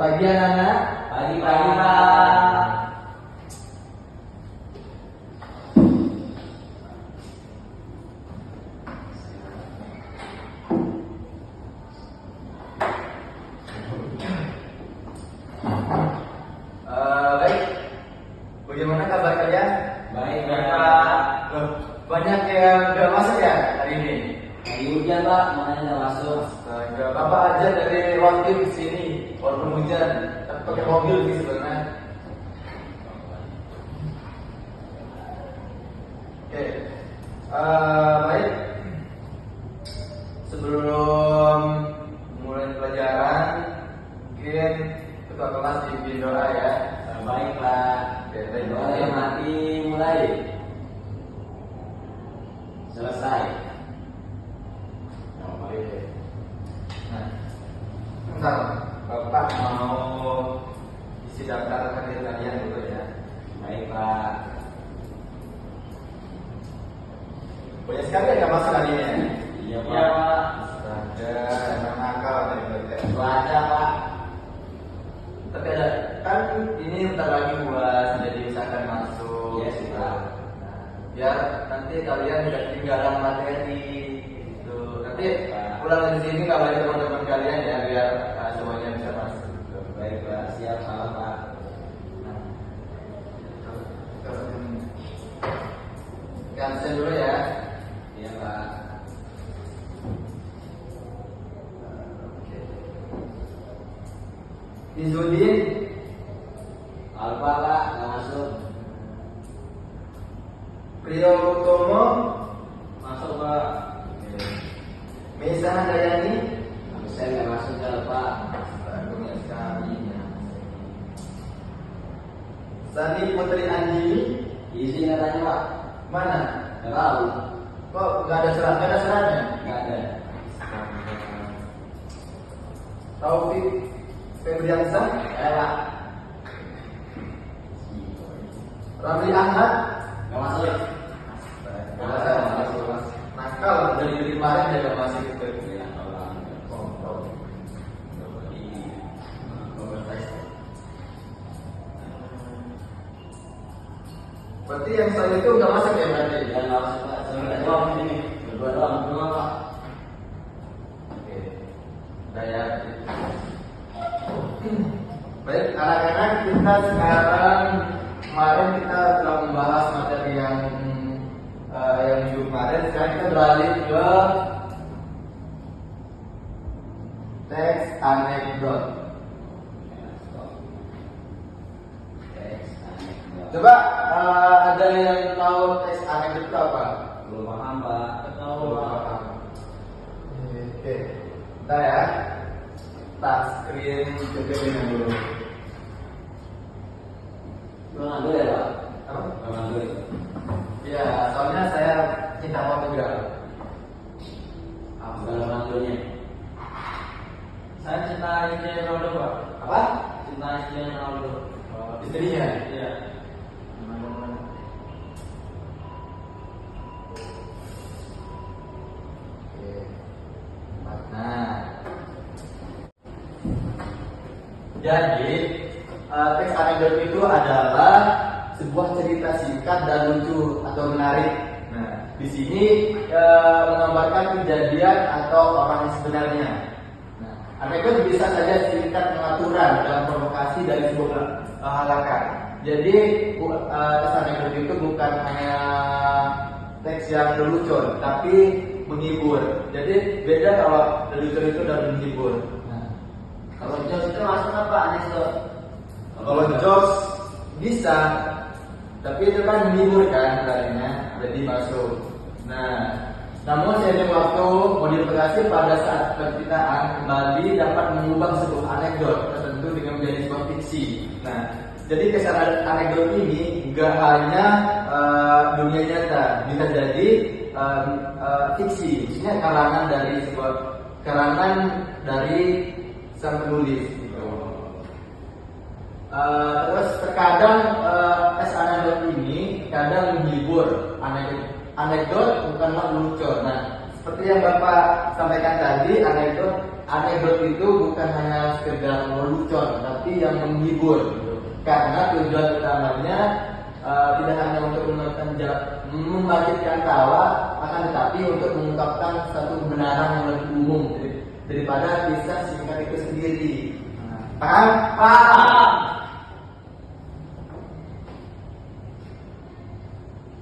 pagi anak-anak. Pagi-pagi, Pak. Baik, bagaimana kabar kalian? Baik, Pak. Loh, banyak yang udah masuk ya hari ini? Lagi hujan, Pak, makanya nggak masuk. Astaga, Bapak aja dari ruang tim ke sini, walaupun hujan, tapi pakai mobil sih sebenarnya. Oke, baik. Sebelum mulai pelajaran, mungkin ketua kelas dipimpin doa ya. Baik, Pak. Oke, baik. Doa yang mati mulai. Selesai. Oh, baik. Nah, bentar, Bapak mau isi daftar hadir kalian dulu ya. Baik, Pak. Banyak sekali yang nggak masuk hari ini ya. Iya, Pak. Astaga, emang nakal tadi mereka. Cuaca, Pak. Tapi ada kan ini bentar lagi buat jadi usahakan masuk. Iya sih, Pak. Nah, biar nanti kalian tidak ketinggalan materi gitu. Nanti pulang dari sini kabarin teman-teman kalian ya biar semuanya bisa masuk. Baik, Pak. Siap, salam, Pak. Nah, cancel dulu ya. Iya, Pak. Oke. Izudin, Alfa, Pak, nggak masuk. Priyo Utomo, Masuk, Pak. Mesa Handayani. Saya nggak masuk, Pak. Banyak sekali ya. Sani Putri Anjini, Isi katanya, Pak. mana? Nggak tahu. Kok nggak ada serat? Nggak ada seratnya? Nggak ada. Taufik Febriansa, Pak. Ramli Ahmad, Nggak masuk. nakal dari kemarin dia nggak masih itu. Ya, Allah. Berarti yang saya itu nggak masuk ya berarti? Ya, nggak masuk, Pak. Sebentar doang ini. Berdua doang. Berdua, Pak. Oke. Udah ya. Baik, anak-anak kita sekarang kemarin kita telah membahas materi yang minggu kemarin. Sekarang kita beralih ke teks anekdot. Coba ada yang tahu teks anekdot itu apa? Belum paham, Pak. Belum paham. Oke, bentar ya. Tak screen kegedean dulu. Belum ngambil ya, Pak? Apa? Belum ngambil. Ya, soalnya saya cinta fotografi. Belum ngambilnya. Saya cinta istrinya Ronaldo, Pak. Apa? Cinta istrinya Ronaldo. Istrinya. Iya. Oke. Nah, jadi teks anekdot itu adalah sebuah cerita singkat dan lucu atau menarik. Nah, di sini menggambarkan kejadian atau orang yang sebenarnya. Nah, anekdot bisa saja singkat pengaturan dan provokasi dari sebuah halakan. Jadi teks anekdot itu bukan hanya teks yang lelucon, tapi menghibur. Jadi beda kalau lelucon itu dan menghibur. Nah, Kalau jokes itu masuk apa, anekdot? kalau jokes bisa, tapi itu kan menghibur kan sebenarnya, jadi masuk. Nah, namun seiring waktu modifikasi pada saat penciptaan kembali dapat mengubah sebuah anekdot tertentu dengan menjadi sebuah fiksi. Nah, jadi kesan anekdot ini nggak hanya dunia nyata, bisa jadi fiksi, maksudnya karangan dari sang penulis. Gitu. Terus terkadang teks anekdot ini kadang menghibur. Anekdot bukanlah lucu. Nah, seperti yang Bapak sampaikan tadi, anekdot anekdot itu bukan hanya sekedar melucu, tapi yang menghibur gitu. Karena tujuan utamanya tidak hanya untuk membangkitkan tawa, akan tetapi untuk mengungkapkan satu kebenaran yang lebih umum daripada kisah singkat itu sendiri. Paham? Paham.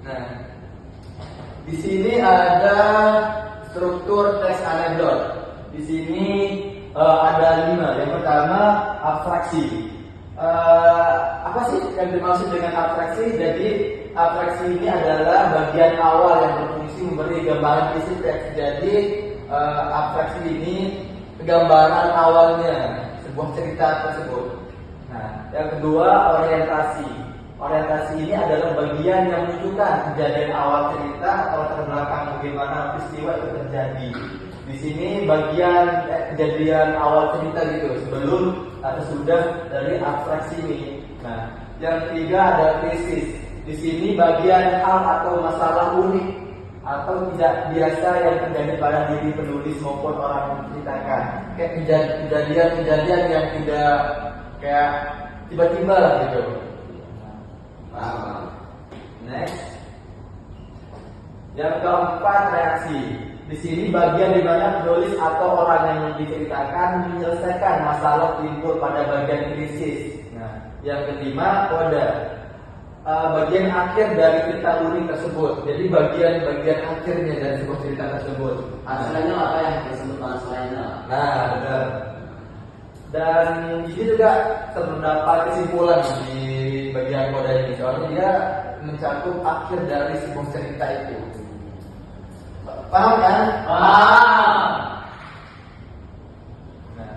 Nah, di sini ada struktur teks anekdot. Di sini ada 5. Yang pertama abstraksi. Apa sih yang dimaksud dengan abstraksi? Jadi abstraksi ini adalah bagian awal yang berfungsi memberi gambaran isi teks. Jadi abstraksi ini gambaran awalnya sebuah cerita tersebut. Nah, yang kedua orientasi. Orientasi ini adalah bagian yang menunjukkan kejadian awal cerita atau latar belakang bagaimana peristiwa itu terjadi. Di sini bagian kejadian awal cerita gitu, sebelum atau sudah dari abstraksi ini. Nah, yang ketiga ada krisis. Di sini bagian hal atau masalah unik atau tidak biasa yang terjadi pada diri penulis maupun orang yang menceritakan. Kayak kejadian-kejadian yang tidak kayak tiba-tiba lah gitu. Next. Yang keempat reaksi. Di sini bagian di mana penulis atau orang yang diceritakan menyelesaikan masalah timbul pada bagian krisis. Nah, yang kelima kode. Bagian akhir dari cerita unik tersebut. Jadi bagian akhirnya dari sebuah cerita tersebut. Hasilnya apa yang disebut hasilnya? Nah, benar. Dan di sini juga terdapat kesimpulan di bagian kode ini. Soalnya dia mencakup akhir dari sebuah cerita itu. Paham kan? Paham. Nah,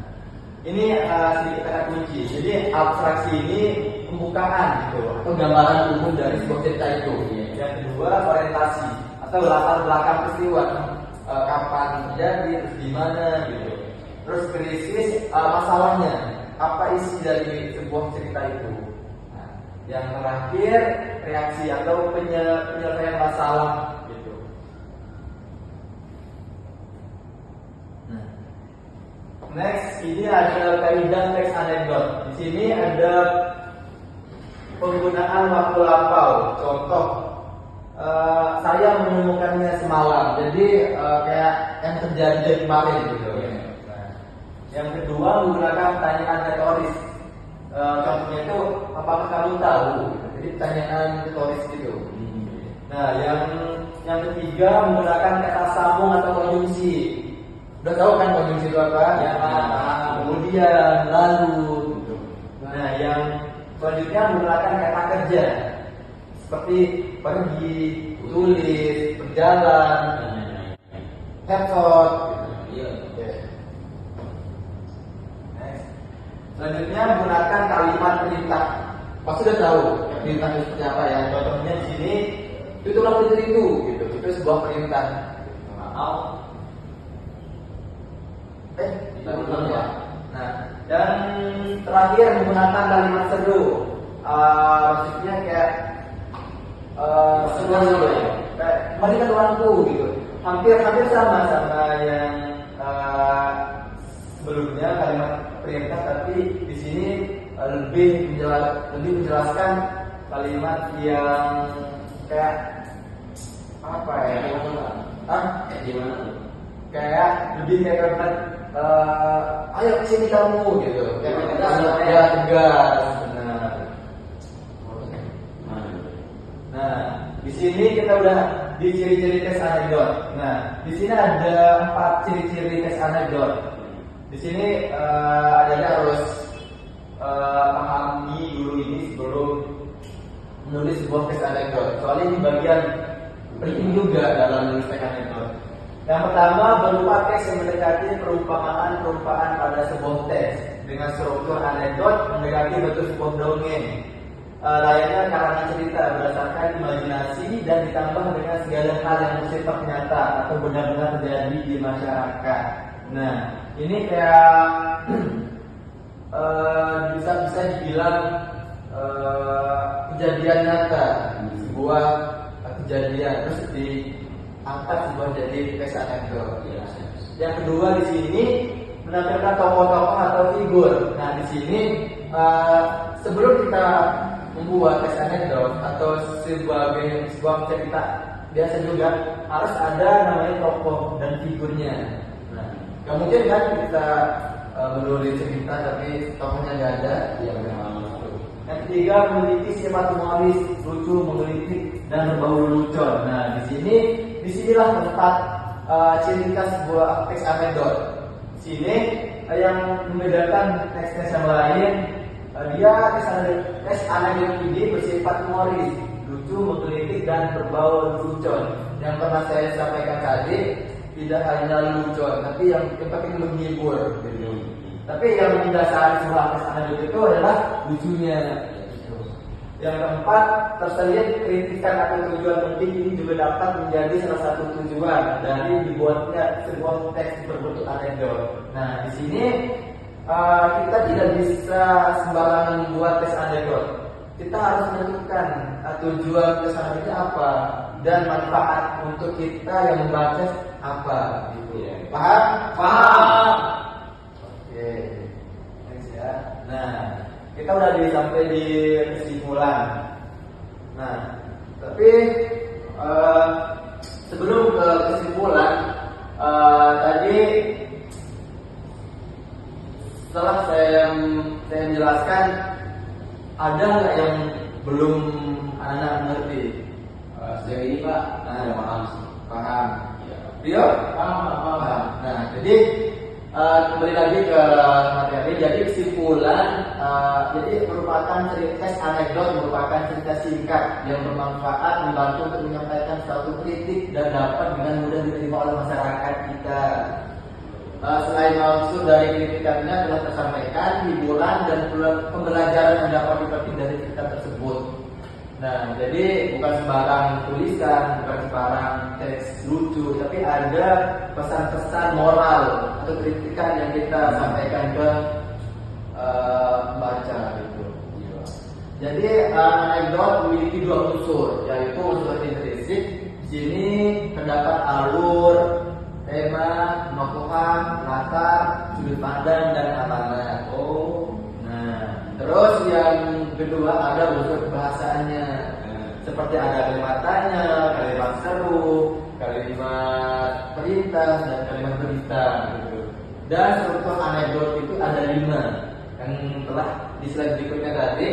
ini sedikit kata kunci. Jadi abstraksi ini pembukaan gitu, atau gambaran umum dari sebuah cerita itu. Yang kedua orientasi atau latar belakang peristiwa, kapan terjadi, terus di mana gitu. Terus krisis, masalahnya, apa isi dari sebuah cerita itu. Nah, yang terakhir reaksi atau penyelesaian masalah. Next, ini ada kaidah teks anekdot. Di sini ada penggunaan waktu lampau. Contoh, saya menemukannya semalam. Jadi kayak yang terjadi kemarin gitu. Nah, yang kedua menggunakan pertanyaan retoris. Contohnya itu, apakah kamu tahu? Jadi pertanyaan retoris gitu. Nah, yang ketiga menggunakan kata sambung atau konjungsi. Udah tahu kan konjungsi itu apa? Ya, Pak. Kemudian, lalu. Nah, yang selanjutnya menggunakan kata kerja seperti pergi, tulis, berjalan, headshot. Iya. Next. Selanjutnya menggunakan kalimat perintah. Pasti udah tahu perintah itu seperti apa ya. Contohnya di sini, itulah itu gitu. Itu sebuah perintah. Belum ya. Nah, dan terakhir menggunakan kalimat seru. Maksudnya kayak seru ya. Kayak mari ke tuanku gitu. Hampir sama yang sebelumnya kalimat perintah, tapi di sini lebih menjelaskan kalimat yang kayak apa ya? Gimana? Kayak lebih kayak kalimat ayo kesini kamu gitu. Kayak tegas, benar. Nah, di sini kita udah di ciri-ciri teks anekdot. Nah, di sini ada 4 ciri-ciri teks anekdot. Di sini adanya harus pahami dulu ini sebelum menulis sebuah teks anekdot. Soalnya ini bagian penting juga dalam menulis teks anekdot. Yang pertama berupa teks yang mendekati perumpamaan pada sebuah teks dengan struktur anekdot mendekati bentuk sebuah dongeng. Layaknya karangan cerita berdasarkan imajinasi dan ditambah dengan segala hal yang bersifat nyata atau benar-benar terjadi di masyarakat. Nah, ini kayak bisa dibilang kejadian nyata, sebuah kejadian terus diangkat sebuah jadi teks anekdot. Yang kedua di sini menampilkan tokoh-tokoh atau figur. Nah, di sini sebelum kita membuat tes anekdot atau sebuah cerita, biasa juga harus ada namanya tokoh dan figurnya. Nah, nggak mungkin kan kita menulis cerita tapi tokohnya nggak ada. Yang memang Yang ketiga, memiliki sifat humoris, lucu, menggelitik, dan berbau lelucon. Nah, disinilah tempat ciri khas sebuah teks anekdot. Sini yang membedakan teks-teks yang lain, dia teks anekdot ini bersifat humoris, lucu, menggelitik, dan berbau lelucon. Yang pernah saya sampaikan tadi tidak hanya lelucon, tapi yang penting menghibur. Gitu. Tapi yang mendasari sebuah teks anekdot itu adalah lucunya. Yang keempat, terselip kritikan atau tujuan penting ini juga dapat menjadi salah satu tujuan dari dibuatnya sebuah teks berbentuk anekdot. Nah, di sini kita tidak bisa sembarangan membuat teks anekdot. Kita harus menentukan tujuan teks anekdotnya apa dan manfaat untuk kita yang membaca apa. Gitu. Paham? paham. Oke, thanks ya. Nah, kita udah sampai di kesimpulan. Nah, tapi sebelum ke kesimpulan, tadi setelah saya menjelaskan, ada nggak yang belum anak-anak mengerti? Sejauh ini Pak, saya paham sih. Paham? Iya. Rio? Paham. Nah, jadi kembali lagi ke materi. Jadi kesimpulan, jadi merupakan teks anekdot merupakan cerita singkat yang bermanfaat, membantu untuk menyampaikan suatu kritik dan dapat dengan mudah diterima oleh masyarakat kita. Selain maksud dari kritikannya telah tersampaikan, hiburan dan pembelajaran yang dapat dipetik dari cerita tersebut. Nah, jadi bukan sembarang tulisan, bukan sembarang teks lucu, tapi ada pesan-pesan moral atau kritikan yang kita sampaikan ke pembaca gitu. Jadi anekdot memiliki dua unsur, yaitu unsur intrinsik. Di sini terdapat alur, tema, penokohan, latar, sudut pandang, dan makna. Nah, terus yang kedua ada unsur bahasanya, seperti ada kalimat tanya, kalimat seru, kalimat perintah, dan kalimat berita. Gitu. Dan struktur anekdot itu ada 5 yang telah di slide berikutnya tadi.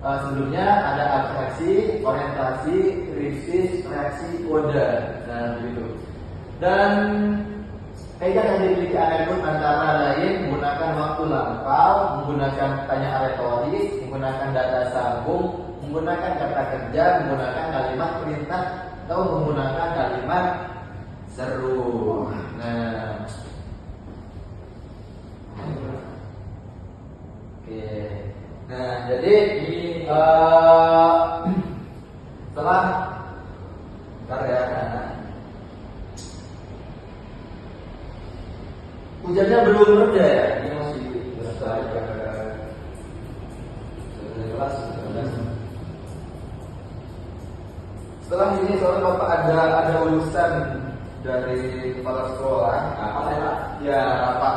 Sebelumnya ada abstraksi, orientasi, krisis, reaksi, kode. Nah, begitu. Dan kaidah yang dimiliki anekdot antara lain menggunakan waktu lampau, menggunakan pertanyaan retoris, menggunakan data sambung, menggunakan kata kerja, menggunakan kalimat perintah, atau menggunakan kalimat seru. Nah, oke. Nah, jadi setelah karya hujannya belum reda ya, ini masih berasa kelas. Setelah ini soalnya Bapak ada urusan dari kepala sekolah. Apa ya Pak? Ya, rapat.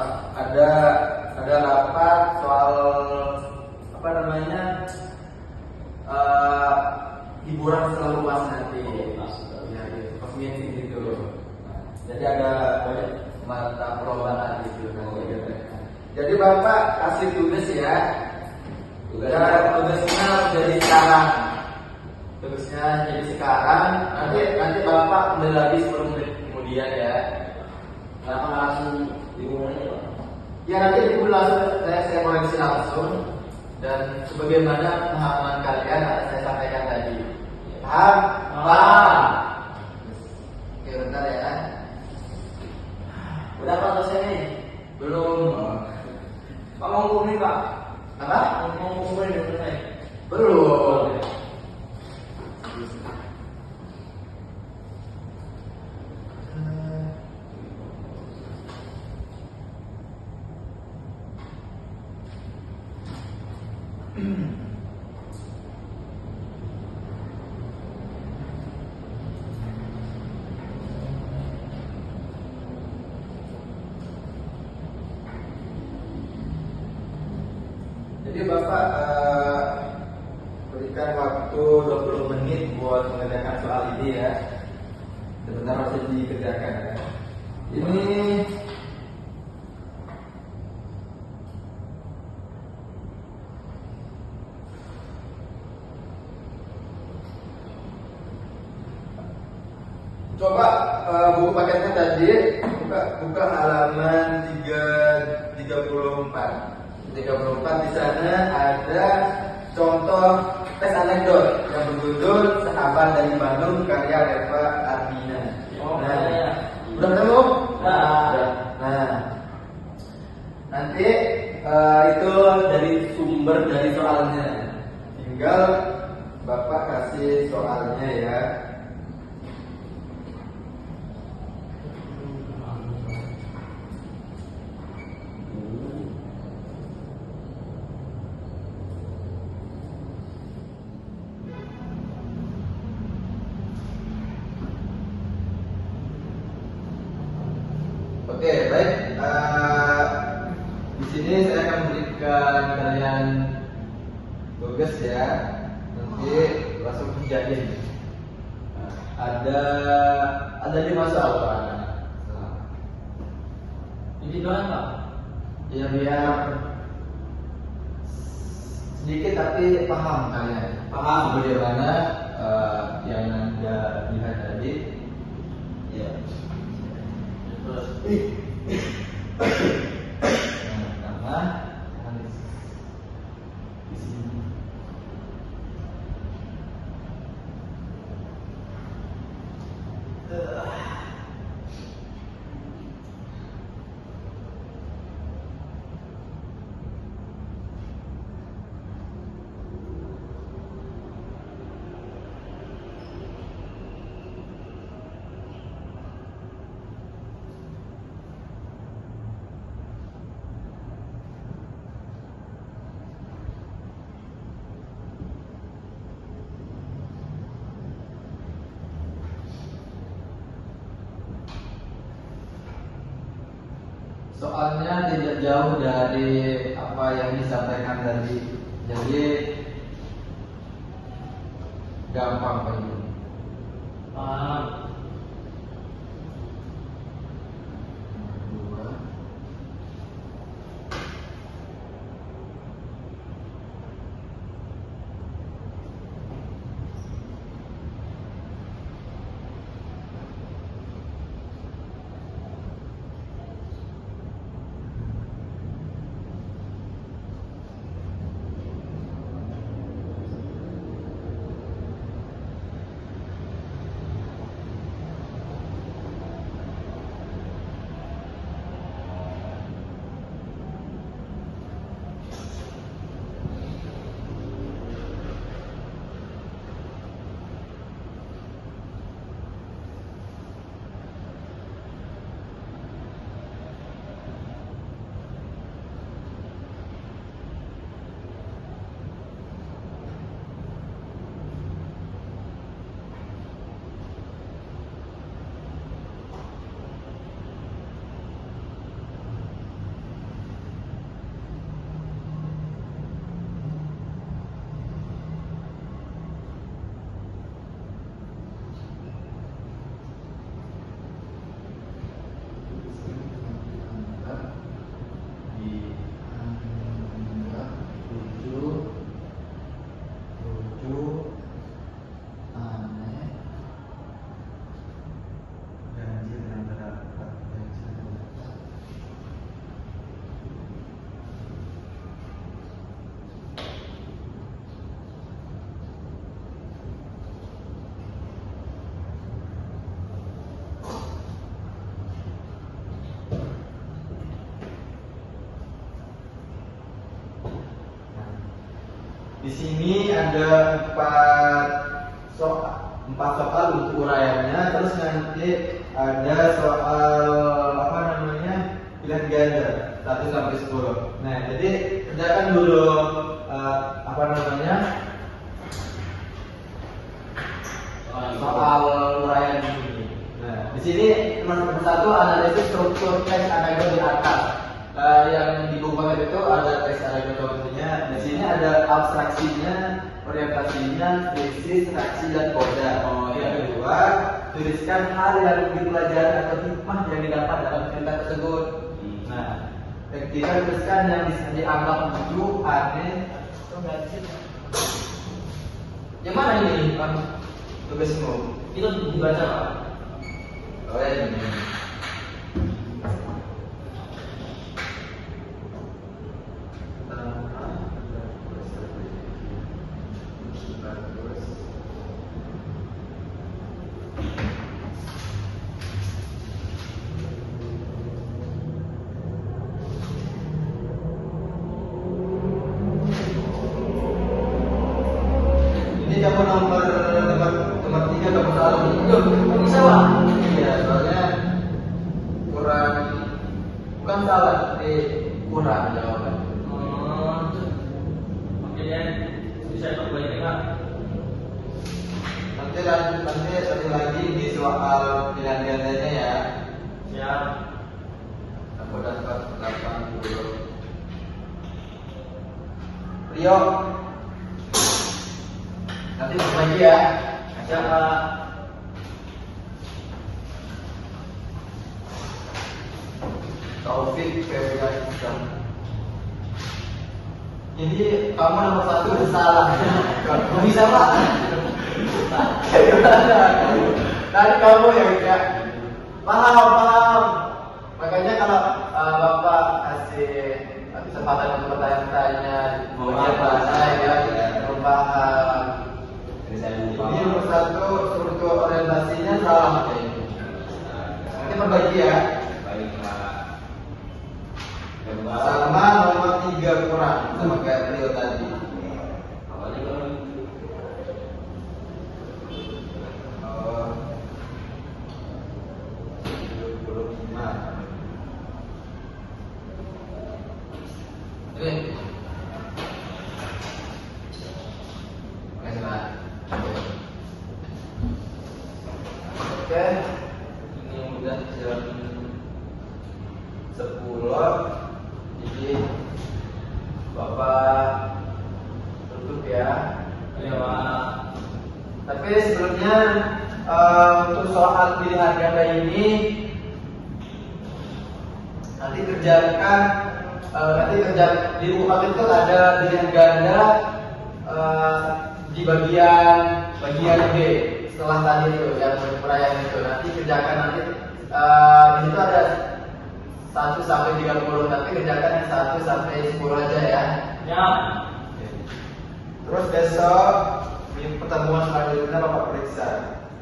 Ada rapat soal apa namanya? Hiburan setelah luas nanti. Ya, pas meeting gitu. Jadi ada banyak mata perlombaan gitu. Jadi Bapak kasih tugas ya. Tugasnya jadi sekarang. Tugasnya jadi sekarang. Nanti Bapak kembali lagi 10 menit kemudian ya. Kenapa nggak langsung dimulai Pak? Ya nanti ibu langsung saya koreksi langsung. Dan sebagaimana pemahaman kalian akan saya sampaikan tadi. Paham? Paham. Oke, bentar ya. Udah Pak selesai nih? Belum. Pak mau ngomongin Pak? Apa? Mau ngomongin udah selesai? Belum. Jadi Bapak berikan waktu 20 menit buat mengerjakan soal ini ya. Sebentar harus dikerjakan ya. Ini coba buku paketnya tadi buka halaman 34. 34 di sana ada contoh tes anekdot yang berjudul Sahabat dari Bandung karya Reva Ardina. Udah ketemu? Nah, nanti itu dari sumber dari soalnya. Tinggal Bapak kasih soalnya ya. Oke, baik. Di sini saya akan berikan kalian tugas ya. Nanti langsung kerjain. Ada 5 soal Pak. Ini doang Pak? Ya biar sedikit tapi paham kalian. Paham bagaimana yang Anda lihat tadi. Ya. Terus pertama di sini. Soalnya tidak jauh dari apa yang disampaikan tadi, jadi gampang Pak Ibu. Paham. Di sini ada 4 soal untuk uraiannya, terus nanti ada soal apa namanya pilihan ganda 1 sampai 10. Nah, jadi kerjakan dulu apa namanya soal uraian ini. Nah, di sini nomor 1 analisis struktur teks anekdot di atas. Yang di buku paket itu ada teks anekdot contohnya di sini ada abstraksinya, orientasinya, krisis, reaksi, dan koda. Yang kedua, tuliskan hal yang dipelajari atau hikmah yang didapat dalam cerita tersebut. Nah, yang ketiga, tuliskan yang bisa dianggap lucu, aneh, atau gadget. Yang mana ini, Bang? Tugasmu? Itu dibaca Pak. Oh, ya, ini. Ini kamu nomor tiga kamu salah. Bisa Pak. Iya, soalnya kurang, bukan salah, kurang jawaban. Makanya bisa kembali Pak. Nanti satu lagi di soal pilihan gandanya ya. Siap. Aku dapat 80. Rio, nanti lagi ya. Siap Pak. Taufik Febrian. Ini kamu nomor satu udah salah. Kok bisa Pak? Tadi kamu yang tidak paham. Makanya kalau Bapak kasih kesempatan untuk bertanya-tanya, bagian bahasa ya, belum paham. Ini nomor satu struktur orientasinya salah kayaknya. Nanti berbagi ya. Baik Pak. Sama nomor 3 kurang sama kayak Rio tadi. Awalnya kan Oh, 75. Ini. Makasih Pak. Oke, ini udah jam 10. Jadi Bapak tutup ya. Iya Pak. Tapi sebelumnya untuk soal pilihan ganda ini nanti kerjakan di buku paket itu ada pilihan ganda di bagian B setelah tadi itu yang perayaan itu nanti kerjakan nanti di situ ada 1 sampai 30 tapi kerjakan yang 1 sampai 10 aja ya. Siap. Terus besok di pertemuan selanjutnya Bapak periksa.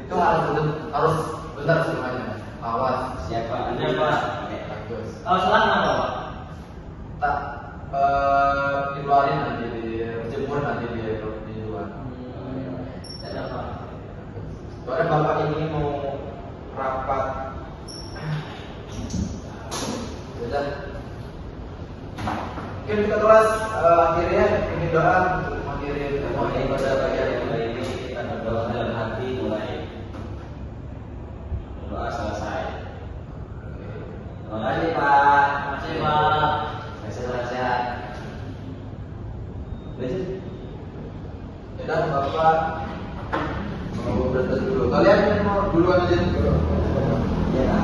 Itu harus benar semuanya. Awas. siapa? Siap, Pak. Bagus. Kalau salah kenapa Pak? Tak dikeluarin nanti dijemur nanti di luar. Siap Pak. Soalnya Bapak ini mau rapat. Sudah. Oke kita kelas akhirnya ini doa untuk mengakhiri Mulai pada bagian mulai ini kita berdoa dalam hati mulai doa selesai. Terima kasih Pak. Terima kasih Pak. Sehat-sehat. Lanjut. Ya Bapak mau berangkat dulu. Kalian mau duluan aja dulu. Ya.